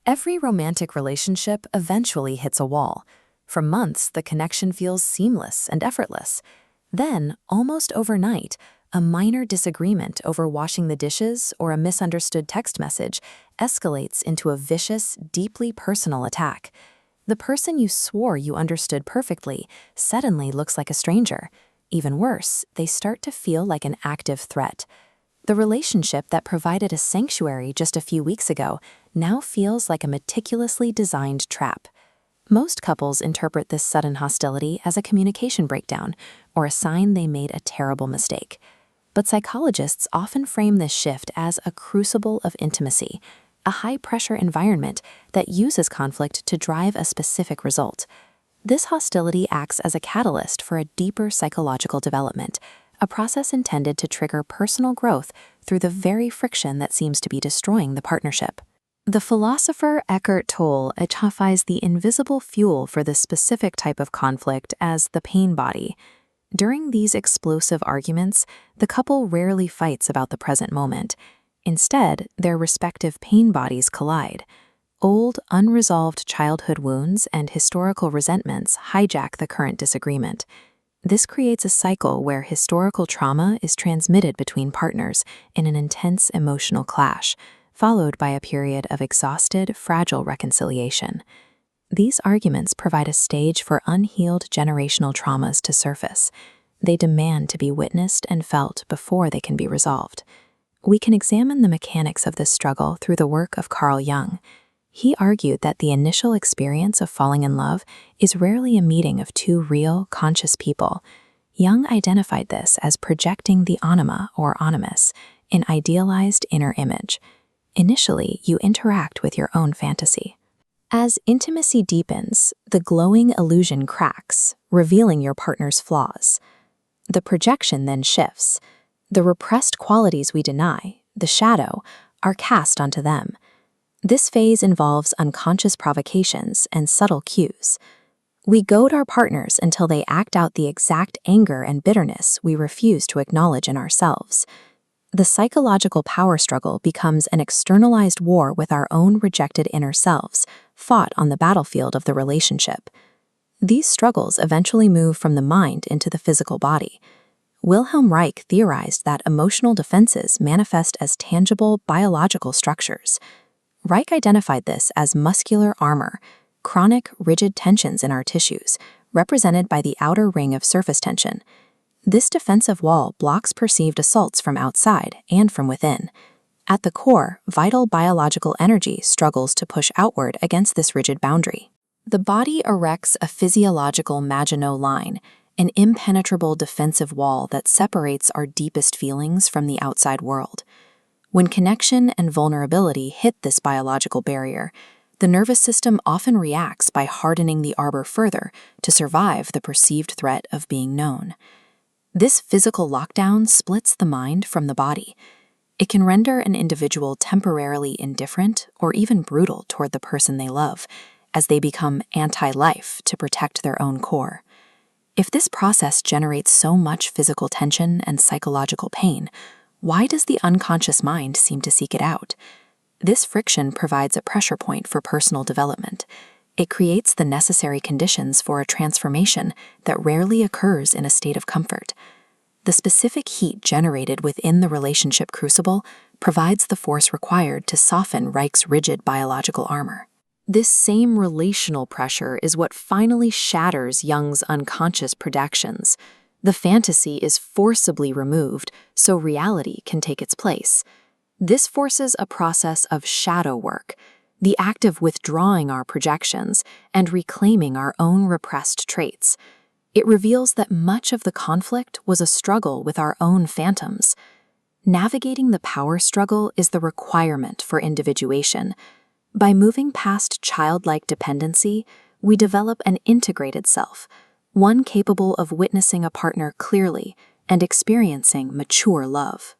Every romantic relationship eventually hits a wall. For months, the connection feels seamless and effortless. Then, almost overnight, a minor disagreement over washing the dishes or a misunderstood text message escalates into a vicious, deeply personal attack. The person you swore you understood perfectly suddenly looks like a stranger. Even worse, they start to feel like an active threat. The relationship that provided a sanctuary just a few weeks ago now feels like a meticulously designed trap. Most couples interpret this sudden hostility as a communication breakdown or a sign they made a terrible mistake. But psychologists often frame this shift as a crucible of intimacy, a high-pressure environment that uses conflict to drive a specific result. This hostility acts as a catalyst for a deeper psychological development, a process intended to trigger personal growth through the very friction that seems to be destroying the partnership. The philosopher Eckhart Tolle identifies the invisible fuel for this specific type of conflict as the pain body. During these explosive arguments, the couple rarely fights about the present moment. Instead, their respective pain bodies collide. Old, unresolved childhood wounds and historical resentments hijack the current disagreement. This creates a cycle where historical trauma is transmitted between partners in an intense emotional clash, followed by a period of exhausted, fragile reconciliation. These arguments provide a stage for unhealed generational traumas to surface. They demand to be witnessed and felt before they can be resolved. We can examine the mechanics of this struggle through the work of Carl Jung. He argued that the initial experience of falling in love is rarely a meeting of two real, conscious people. Jung identified this as projecting the Anima or Animus, an idealized inner image. Initially, you interact with your own fantasy. As intimacy deepens, the glowing illusion cracks, revealing your partner's flaws. The projection then shifts. The repressed qualities we deny, the shadow, are cast onto them. This phase involves unconscious provocations and subtle cues. We goad our partners until they act out the exact anger and bitterness we refuse to acknowledge in ourselves. The psychological power struggle becomes an externalized war with our own rejected inner selves, fought on the battlefield of the relationship. These struggles eventually move from the mind into the physical body. Wilhelm Reich theorized that emotional defenses manifest as tangible biological structures. Reich identified this as muscular armor, chronic, rigid tensions in our tissues, represented by the outer ring of surface tension. This defensive wall blocks perceived assaults from outside and from within. At the core, vital biological energy struggles to push outward against this rigid boundary. The body erects a physiological Maginot Line, an impenetrable defensive wall that separates our deepest feelings from the outside world. When connection and vulnerability hit this biological barrier, the nervous system often reacts by hardening the arbor further to survive the perceived threat of being known. This physical lockdown splits the mind from the body. It can render an individual temporarily indifferent or even brutal toward the person they love, as they become anti-life to protect their own core. If this process generates so much physical tension and psychological pain, why does the unconscious mind seem to seek it out? This friction provides a pressure point for personal development. It creates the necessary conditions for a transformation that rarely occurs in a state of comfort. The specific heat generated within the relationship crucible provides the force required to soften Reich's rigid biological armor. This same relational pressure is what finally shatters Jung's unconscious projections. The fantasy is forcibly removed so reality can take its place. This forces a process of shadow work, the act of withdrawing our projections and reclaiming our own repressed traits. It reveals that much of the conflict was a struggle with our own phantoms. Navigating the power struggle is the requirement for individuation. By moving past childlike dependency, we develop an integrated self, one capable of witnessing a partner clearly and experiencing mature love.